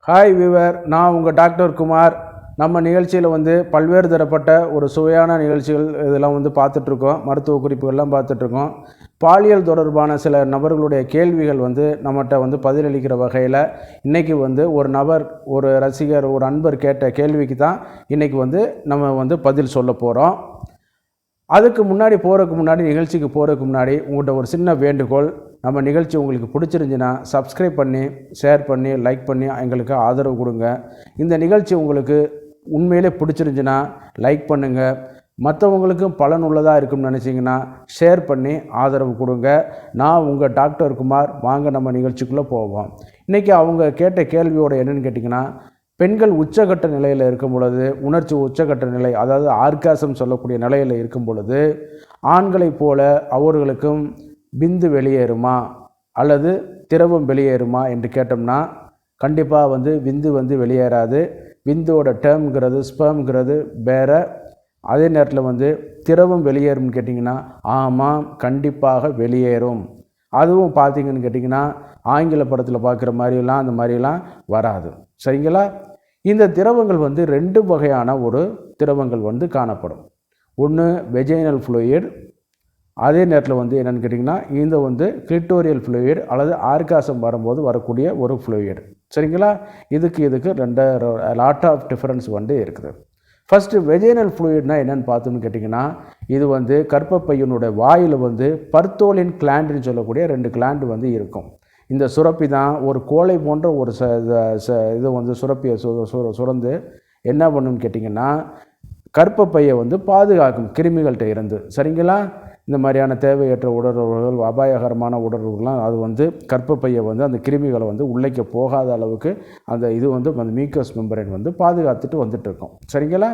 Hi viewer, நான் உங்கள் doctor Kumar. நம்ம நிகழ்ச்சியில் வந்து பல்வேறு தரப்பட்ட ஒரு சுவையான நிகழ்ச்சிகள் இதெல்லாம் வந்து பார்த்துட்ருக்கோம். மருத்துவ குறிப்புகள்லாம் பார்த்துட்ருக்கோம். பாலியல் தொடர்பான சில நபர்களுடைய கேள்விகள் வந்து நம்மகிட்ட வந்து பதிலளிக்கிற வகையில் இன்றைக்கி வந்து ஒரு நபர், ஒரு ரசிகர், ஒரு அன்பர் கேட்ட கேள்விக்கு தான் இன்றைக்கி வந்து நம்ம வந்து பதில் சொல்ல போகிறோம். அதுக்கு முன்னாடி நிகழ்ச்சிக்கு போகிறதுக்கு முன்னாடி உங்கள்கிட்ட ஒரு சின்ன வேண்டுகோள். நம்ம நிகழ்ச்சி உங்களுக்கு பிடிச்சிருந்துச்சுன்னா சப்ஸ்கிரைப் பண்ணி, ஷேர் பண்ணி, லைக் பண்ணி எங்களுக்கு ஆதரவு கொடுங்க. இந்த நிகழ்ச்சி உங்களுக்கு உண்மையிலே பிடிச்சிருந்துச்சுன்னா லைக் பண்ணுங்கள். மற்றவங்களுக்கும் பலனுள்ளதாக இருக்கும்னு நினச்சிங்கன்னா ஷேர் பண்ணி ஆதரவு கொடுங்க. நான் உங்கள் டாக்டர் குமார். வாங்க நம்ம நிகழ்ச்சிக்குள்ளே போவோம். இன்றைக்கி அவங்க கேட்ட கேள்வியோட என்னென்னு கேட்டிங்கன்னா, பெண்கள் உச்சகட்ட நிலையில் இருக்கும் பொழுது, உணர்ச்சி உச்சகட்ட நிலை, அதாவது ஆர்காசம் சொல்லக்கூடிய நிலையில் இருக்கும் பொழுது, ஆண்களைப் போல அவர்களுக்கும் விந்து வெளியேறுமா அல்லது திரவம் வெளியேறுமா என்று கேட்டோம்னா, கண்டிப்பாக வந்து விந்து வந்து வெளியேறாது. விந்தோட டேர்ம்ங்கிறது, ஸ்பெர்ம்ங்கிறது வேறு. அதே நேரத்தில் வந்து திரவம் வெளியேறும்னு கேட்டிங்கன்னா, ஆமாம், கண்டிப்பாக வெளியேறும். அதுவும் பார்த்திங்கன்னு கேட்டிங்கன்னா, ஆங்கில படத்தில் பார்க்குற மாதிரிலாம் அந்த மாதிரிலாம் வராது. சரிங்களா? இந்த திரவங்கள் வந்து 2 வகையான ஒரு திரவங்கள் வந்து காணப்படும். ஒன்று வெஜைனல் ஃப்ளூயிட், அதே நேரத்தில் வந்து என்னென்னு கேட்டிங்கன்னா இந்த வந்து கிளிட்டோரியல் ஃப்ளூயிட் அல்லது ஆர்காசம் வரும்போது வரக்கூடிய ஒரு ஃப்ளூயிட். சரிங்களா? இதுக்கு 2 லாட் ஆஃப் டிஃப்ரென்ஸ் வந்து இருக்குது. ஃபஸ்ட்டு வெஜைனல் ஃப்ளூயிட்னா என்னென்னு பார்த்தோம்னு கேட்டிங்கன்னா, இது வந்து கர்ப்பப்பையனுடைய வாயில் வந்து பர்த்தோலின் கிளாண்டுன்னு சொல்லக்கூடிய 2 கிளாண்டு வந்து இருக்கும். இந்த சுரப்பி தான் ஒரு கோழை போன்ற ஒரு இது வந்து சுரப்பியை சுரந்து என்ன பண்ணுன்னு கேட்டிங்கன்னா, கர்ப்பப்பையை வந்து பாதுகாக்கும் கிருமிகள்கிட்ட இருந்து. சரிங்களா? இந்த மாதிரியான தேவையற்ற உடலுறவுகள், அபாயகரமான உடலுறவுகள்லாம் அது வந்து கர்ப்பப்பையை வந்து அந்த கிருமிகளை வந்து உள்ளே போகாத அளவுக்கு அந்த இது வந்து அந்த மியூக்கஸ் மெம்பரேன் வந்து பாதுகாத்துட்டு வந்துட்டுருக்கோம். சரிங்களா?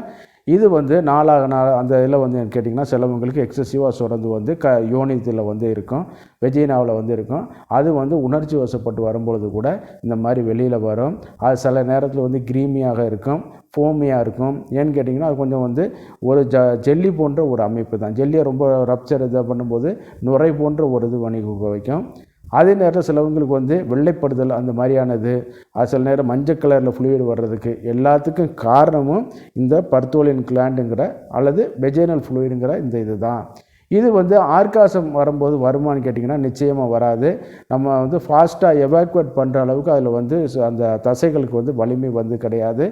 இது வந்து நாளாக அந்த இதில் வந்து கேட்டிங்கன்னா சிலவங்களுக்கு எக்ஸசிவாக சுரந்து வந்து யோனித்தில் வந்து இருக்கும், வெஜினாவில் வந்து இருக்கும். அது வந்து உணர்ச்சி வசப்பட்டு வரும்பொழுது கூட இந்த மாதிரி வெளியில் வரும். அது சில நேரத்தில் வந்து கிரீமியாக இருக்கும், ஃபோமியாக இருக்கும். ஏன்னு கேட்டிங்கன்னா, அது கொஞ்சம் வந்து ஒரு ஜெல்லி போன்ற ஒரு அமைப்பு தான். ஜெல்லியை ரொம்ப ரப்சர் இதை பண்ணும்போது நுரை போன்ற ஒரு இது வைக்கும். அதே நேரத்தில் சிலவங்களுக்கு வந்து வெள்ளைப்படுதல் அந்த மாதிரியானது, அது சில நேரம் மஞ்சள் கலரில் ஃப்ளூயிட் வர்றதுக்கு எல்லாத்துக்கும் காரணமும் இந்த பர்த்தோலின் கிளாண்டுங்கிற அல்லது வெஜைனல் ஃப்ளூயிடுங்கிற இந்த இது தான். இது வந்து ஆர்காசம் வரும்போது வருமானு கேட்டிங்கன்னா நிச்சயமாக வராது. நம்ம வந்து ஃபாஸ்ட்டாக எவாக்குவேட் பண்ணுற அளவுக்கு அதில் வந்து அந்த தசைகளுக்கு வந்து வலிமை வந்து கிடையாது.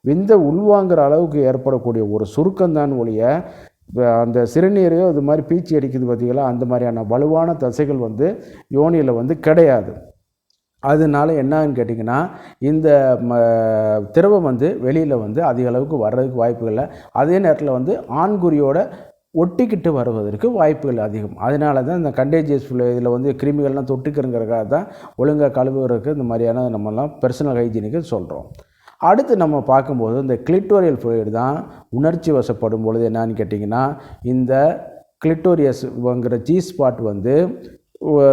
விந்த உள்வாங்கிற அளவுக்கு ஏற்படக்கூடிய ஒரு சுருக்கம்தான் ஒழிய, அந்த சிறுநீரையோ இது மாதிரி பீச்சி அடிக்குது பார்த்திங்களா, அந்த மாதிரியான வலுவான தசைகள் வந்து யோனியில் வந்து கிடையாது. அதனால என்னன்னு கேட்டிங்கன்னா, இந்த திரவம் வந்து வெளியில் வந்து அதிக அளவுக்கு வர்றதுக்கு வாய்ப்புகள் இல்லை. அதே நேரத்தில் வந்து ஆண்குறியோட ஒட்டிக்கிட்டு வருவதற்கு வாய்ப்புகள் அதிகம். அதனால தான் இந்த கண்டேஜியஸ் இதில் வந்து கிருமிகள்லாம் தொட்டுக்கிறங்கிறதுக்காக தான் ஒழுங்காக கழுவுறதுக்கு இந்த மாதிரியான நம்மலாம் பர்சனல் ஹைஜீனுக்கு சொல்கிறோம். அடுத்து நம்ம பார்க்கும்போது இந்த கிளிட்டோரியல் ஃப்ளூயிட் தான் உணர்ச்சி வசப்படும் பொழுது என்னன்னு கேட்டிங்கன்னா, இந்த கிளிட்டோரியஸ்ங்கிற ஜி ஸ்பாட் வந்து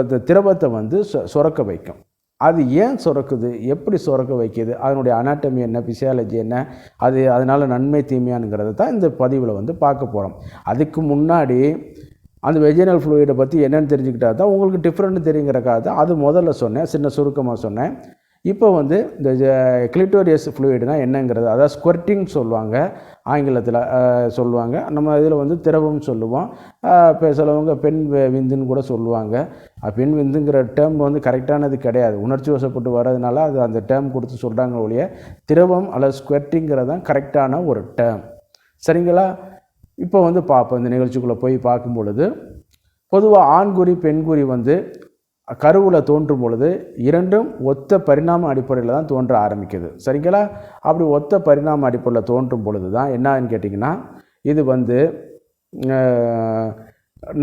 இந்த திரவத்தை வந்து சுரக்க வைக்கும். அது ஏன் சுரக்குது, எப்படி சுரக்க வைக்கிது, அதனுடைய அனாட்டமி என்ன, ஃபிசியாலஜி என்ன, அதனால் நன்மை தீமையானுங்கிறத தான் இந்த பதிவில் வந்து பார்க்க போகிறோம். அதுக்கு முன்னாடி அந்த வெஜினல் ஃப்ளூயிடை பற்றி என்னென்னு தெரிஞ்சுக்கிட்டா தான் உங்களுக்கு டிஃப்ரெண்ட் தெரியுங்கிறக்காக தான் அது முதல்ல சொன்னேன், சின்ன சுருக்கமாக சொன்னேன். இப்போ வந்து இந்த கிளிட்டோரியஸ் ஃப்ளூயிடுனா என்னங்கிறது, அதாவது ஸ்குவர்ட்டிங் சொல்லுவாங்க, ஆங்கிலத்தில் சொல்லுவாங்க. நம்ம இதில் வந்து திரவம் சொல்லுவோம். இப்போ சிலவங்க பெண் விந்துன்னு கூட சொல்லுவாங்க. பெண் விந்துங்கிற டேர்ம் வந்து கரெக்டானது கிடையாது. உணர்ச்சி வசப்பட்டு வர்றதுனால அது அந்த டேர்ம் கொடுத்து சொல்கிறாங்க ஒழிய, திரவம் அல்லது ஸ்குவர்ட்டிங்கிறது தான் கரெக்டான ஒரு டேர்ம். சரிங்களா? இப்போ வந்து பார்ப்போம். இந்த நிகழ்ச்சிக்குள்ளே போய் பார்க்கும் பொழுது, பொதுவாக ஆண்குறி பெண்குறி வந்து கருவில் தோன்றும் பொழுது 2ம் ஒத்த பரிணாம அடிப்படையில் தான் தோன்ற ஆரம்பிக்குது. சரிங்களா? அப்படி ஒத்த பரிணாம அடிப்படையில் தோன்றும் பொழுது தான் என்னன்னு கேட்டிங்கன்னா, இது வந்து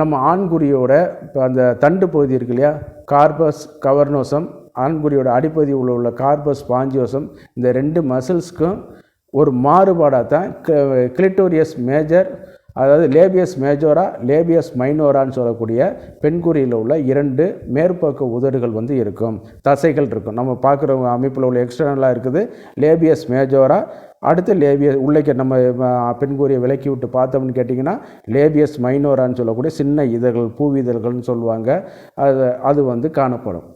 நம்ம ஆண்குறியோட இப்போ அந்த தண்டு பகுதி இருக்கு இல்லையா, கார்பஸ் கவர்னோசம், ஆண்குறியோட அடிப்பகுதி உள்ள கார்பஸ் பாஞ்சியோசம், இந்த 2 மசில்ஸ்க்கும் ஒரு மாறுபாடாக தான் கிளிட்டோரியஸ் மேஜர், அதாவது லேபியஸ் மேஜோரா, லேபியஸ் மைனோரான்னு சொல்லக்கூடிய பெண்குறியில் உள்ள 2 மேற்பக்க உதடுகள் வந்து இருக்கும், தசைகள் இருக்கும். நம்ம பார்க்குற அமைப்பில் உள்ள எக்ஸ்டர்னலாக இருக்குது லேபியஸ் மேஜோரா. அடுத்து உள்ளே நம்ம பெண்குறியை விலக்கி விட்டு பார்த்தோம்னு கேட்டிங்கன்னா லேபியஸ் மைனோரான்னு சொல்லக்கூடிய சின்ன இதழ்கள், பூவிதழ்கள்னு சொல்லுவாங்க, அது வந்து காணப்படும்.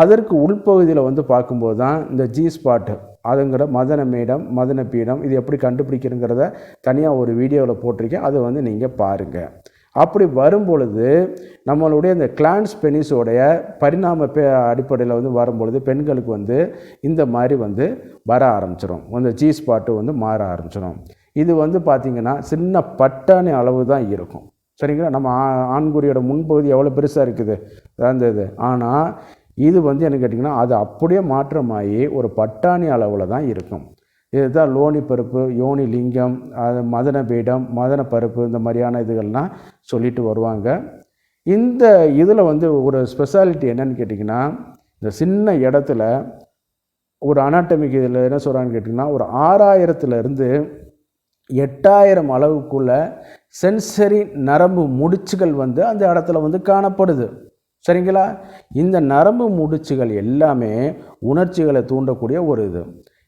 அதற்கு உள்பகுதியில் வந்து பார்க்கும்போது தான் இந்த ஜி ஸ்பாட்டு அதுங்கிற மதன மேடம் மதன பீடம் இது எப்படி கண்டுபிடிக்கிறங்கிறத தனியாக ஒரு வீடியோவில் போட்டிருக்கேன், அதை வந்து நீங்கள் பாருங்கள். அப்படி வரும்பொழுது நம்மளுடைய இந்த கிளான்ஸ் பெனிஸோடைய பரிணாம அடிப்படையில் வந்து வரும்பொழுது பெண்களுக்கு வந்து இந்த மாதிரி வந்து வர ஆரம்பிச்சிடும், அந்த ஜி ஸ்பாட்டு வந்து மாற ஆரம்பிச்சிடும். இது வந்து பார்த்திங்கன்னா சின்ன பட்டாணி அளவு தான் இருக்கும். சரிங்களா? நம்ம ஆண்குறியோட முன்பகுதி எவ்வளோ பெருசாக இருக்குது அந்த இது. ஆனால் இது வந்து என்ன கேட்டிங்கன்னா அது அப்படியே மாற்றமாகி ஒரு பட்டாணி அளவில் தான் இருக்கும். இதுதான் லோனி பருப்பு, யோனி லிங்கம், அது மதன பீடம், மதன பருப்பு, இந்த மாதிரியான இதுகள்லாம் சொல்லிட்டு வருவாங்க. இந்த இதில் வந்து ஒரு ஸ்பெஷாலிட்டி என்னன்னு கேட்டிங்கன்னா இந்த சின்ன இடத்துல ஒரு அனாட்டமிக் இதில் என்ன சொல்கிறான்னு கேட்டிங்கன்னா ஒரு 6000 8000 அளவுக்குள்ள சென்சரி நரம்பு முடிச்சுகள் வந்து அந்த இடத்துல வந்து காணப்படுது. சரிங்களா? இந்த நரம்பு முடிச்சுகள் எல்லாமே உணர்ச்சிகளை தூண்டக்கூடிய ஒரு இது.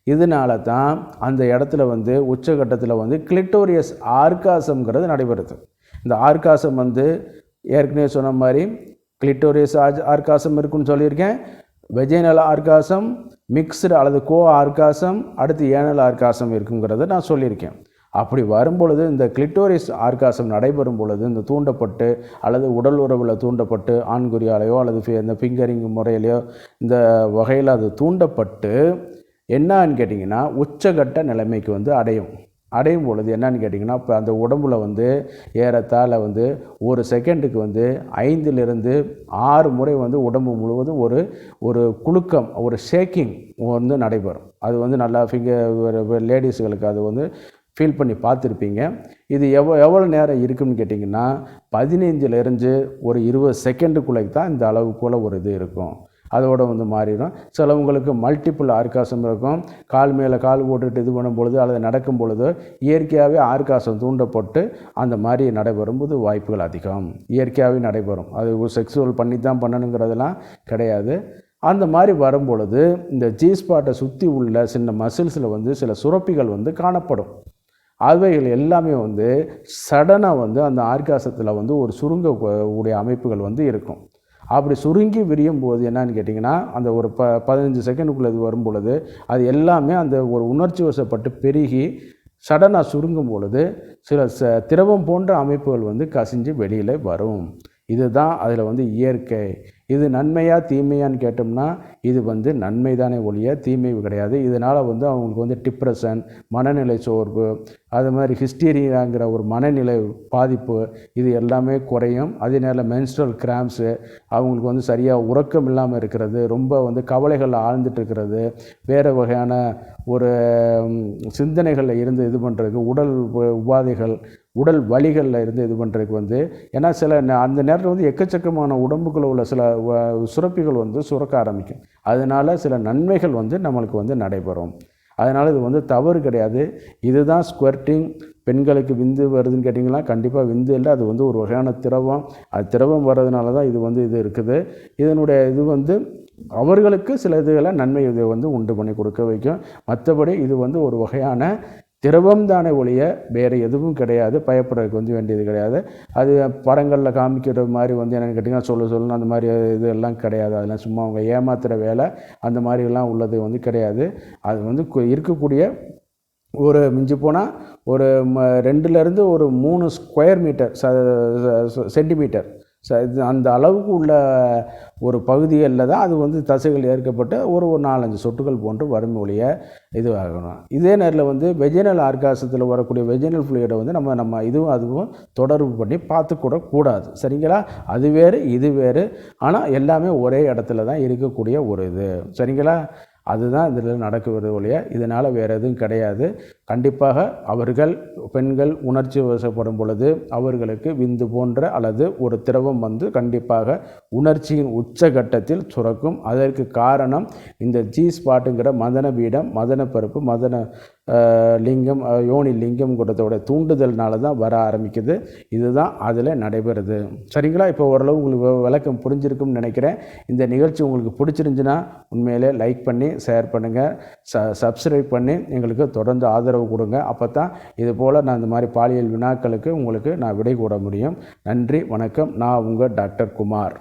இதனால தான் அந்த இடத்துல வந்து உச்சகட்டத்தில் வந்து கிளிட்டோரியஸ் ஆர்காசம்ங்கிறது நடைபெறுது. இந்த ஆர்காசம் வந்து ஏற்கனவே சொன்ன மாதிரி கிளிட்டோரியஸ் ஆர்காசம் இருக்குன்னு சொல்லியிருக்கேன், வெஜைனல் ஆர்காசம், மிக்ஸ்டு அல்லது கோ ஆர்காசம், அடுத்து ஏனல் ஆர்காசம் இருக்குங்கிறத நான் சொல்லியிருக்கேன். அப்படி வரும்பொழுது இந்த கிளிட்டோரிஸ் ஆர்காசம் நடைபெறும் பொழுது இந்த தூண்டப்பட்டு அல்லது உடல் உறவில் தூண்டப்பட்டு ஆண்குறியாலேயோ அல்லது இந்த ஃபிங்கரிங் முறையிலையோ இந்த வகையில் அது தூண்டப்பட்டு என்னான்னு கேட்டிங்கன்னா உச்சகட்ட நிலைமைக்கு வந்து அடையும் பொழுது என்னன்னு கேட்டிங்கன்னா இப்போ அந்த உடம்புல வந்து ஏறத்தாழ வந்து ஒரு செகண்டுக்கு வந்து 5 to 6 முறை வந்து உடம்பு முழுவதும் ஒரு குலுக்கம், ஒரு ஷேக்கிங் வந்து நடைபெறும். அது வந்து நல்லா லேடிஸுகளுக்கு அது வந்து ஃபீல் பண்ணி பார்த்துருப்பீங்க. இது எவ்வளோ நேரம் இருக்குதுன்னு கேட்டிங்கன்னா 15 ஒரு 20 செகண்டுக்குள்ளே தான் இந்த அளவுக்குள்ள ஒரு இது இருக்கும். அதோடு வந்து மாறிடும். சிலவங்களுக்கு மல்டிப்புள் ஆர்காசம் இருக்கும். கால் மேலே கால் போட்டுட்டு இது பண்ணும் பொழுது அல்லது நடக்கும் பொழுது இயற்கையாகவே ஆர்காசம் தூண்டப்பட்டு அந்த மாதிரி நடைபெறும்போது வாய்ப்புகள் அதிகம். இயற்கையாகவே நடைபெறும். அது செக்ஸுவல் பண்ணி தான் பண்ணணுங்கிறதெல்லாம் கிடையாது. அந்த மாதிரி வரும்பொழுது இந்த ஜி ஸ்பாட்டை சுற்றி உள்ள சின்ன மசில்ஸில் வந்து சில சுரப்பிகள் வந்து காணப்படும். அவைகள் எல்லாமே வந்து சடனாக வந்து அந்த ஆர்காசத்தில் வந்து ஒரு சுருங்க உடைய அமைப்புகள் வந்து இருக்கும். அப்படி சுருங்கி விரியும் போது என்னன்னு கேட்டிங்கன்னா அந்த ஒரு 15 செகண்டுக்குள்ளே இது வரும் பொழுது அது எல்லாமே அந்த ஒரு உணர்ச்சி வசப்பட்டு பெருகி சடனாக சுருங்கும் பொழுது சில திரவம் போன்ற அமைப்புகள் வந்து கசிஞ்சு வெளியில் வரும். இதுதான் அதில் வந்து இயற்கை. இது நன்மையா தீமையான்னு கேட்டோம்னா இது வந்து நன்மை தானே ஒழிய தீமை கிடையாது. இதனால் வந்து அவங்களுக்கு வந்து டிப்ரெஷன், மனநிலை சோர்வு, அது மாதிரி ஹிஸ்டீரியாங்கிற ஒரு மனநிலை பாதிப்பு இது எல்லாமே குறையும். அதே நேரம் மென்ஸ்ட்ரல் கிராம்ஸு, அவங்களுக்கு வந்து சரியாக உறக்கம் இல்லாமல் இருக்கிறது, ரொம்ப வந்து கவலைகளில் ஆழ்ந்துட்டு இருக்கிறது, வேறு வகையான ஒரு சிந்தனைகளில் இருந்து இது பண்ணுறதுக்கு, உடல் உபாதைகள், உடல் வலிகளில் இருந்து இது பண்ணுறதுக்கு வந்து ஏன்னா சில அந்த நேரத்தில் வந்து எக்கச்சக்கமான உடம்புக்குள்ள உள்ள சில சுரப்பிகள் வந்து சுரக்க ஆரம்பிக்கும். அதனால் சில நன்மைகள் வந்து நம்மளுக்கு வந்து நடைபெறும். அதனால் இது வந்து தவறு கிடையாது. இதுதான் ஸ்குவர்ட்டிங். பெண்களுக்கு விந்து வருதுன்னு கேட்டிங்கன்னா கண்டிப்பாக விந்து இல்லை, அது வந்து ஒரு வகையான திரவம். அது திரவம் வர்றதுனால தான் இது வந்து இது இருக்குது. இதனுடைய இது வந்து அவர்களுக்கு சில இதுகளை நன்மை இதை வந்து உண்டு பண்ணி கொடுக்க வைக்கும். மற்றபடி இது வந்து ஒரு வகையான திரவம் தானே ஒழிய வேறு எதுவும் கிடையாது. பயப்படுறதுக்கு வந்து வேண்டியது கிடையாது. அது படங்களில் காமிக்கிற மாதிரி வந்து என்னென்னு கேட்டிங்கன்னா சொல்லணும் அந்த மாதிரி இது எல்லாம் கிடையாது. அதெல்லாம் சும்மா அவங்க ஏமாத்துகிற வேலை அந்த மாதிரிலாம் உள்ளது வந்து கிடையாது. அது வந்து இருக்கக்கூடிய ஒரு மிஞ்சி போனால் ஒரு 2 to 3 ஸ்கொயர் மீட்டர் சென்டிமீட்டர் அந்த அளவுக்கு உள்ள ஒரு பகுதிகளில் தான் அது வந்து தசைகள் ஏற்கப்பட்டு ஒரு 4-5 சொட்டுகள் போன்று வரும் ஒழிய இது ஆகணும். இதே நேரத்தில் வந்து வெஜினல் ஆர்காசத்தில் வரக்கூடிய வெஜினல் ஃப்ளூயிடை வந்து நம்ம இதுவும் அதுவும் தொடர்பு பண்ணி பார்த்துக்கூட கூடாது. சரிங்களா? அது வேறு இது வேறு. ஆனால் எல்லாமே ஒரே இடத்துல தான் இருக்கக்கூடிய ஒரு இது. சரிங்களா? அதுதான் இதில் நடக்குவது ஒழிய இதனால் வேறு எதுவும் கிடையாது. கண்டிப்பாக அவர்கள் பெண்கள் உணர்ச்சி வசப்படும் பொழுது அவர்களுக்கு விந்து போன்ற அல்லது ஒரு திரவம் வந்து கண்டிப்பாக உணர்ச்சியின் உச்சகட்டத்தில் சுரக்கும். அதற்கு காரணம் இந்த ஜி ஸ்பாட்டுங்கிற மதன பீடம், மதன பருப்பு, மதன லிங்கம், யோனி லிங்கம் கூட்டத்தோட தூண்டுதல்னால தான் வர ஆரம்பிக்குது. இதுதான் அதில் நடைபெறுது. சரிங்களா? இப்போ ஓரளவு உங்களுக்கு விளக்கம் புரிஞ்சிருக்கும்னு நினைக்கிறேன். இந்த நிகழ்ச்சி உங்களுக்கு பிடிச்சிருந்துச்சுன்னா உண்மையிலே லைக் பண்ணி ஷேர் பண்ணுங்கள், சப்ஸ்கிரைப் பண்ணி எங்களுக்கு தொடர்ந்து ஆதரவு கொடுங்க. அப்போ தான் இது போல் நான் இந்த மாதிரி பாலியல் வினாக்களுக்கு உங்களுக்கு நான் விடை கூற முடியும். நன்றி, வணக்கம். நான் உங்கள் டாக்டர் குமார்.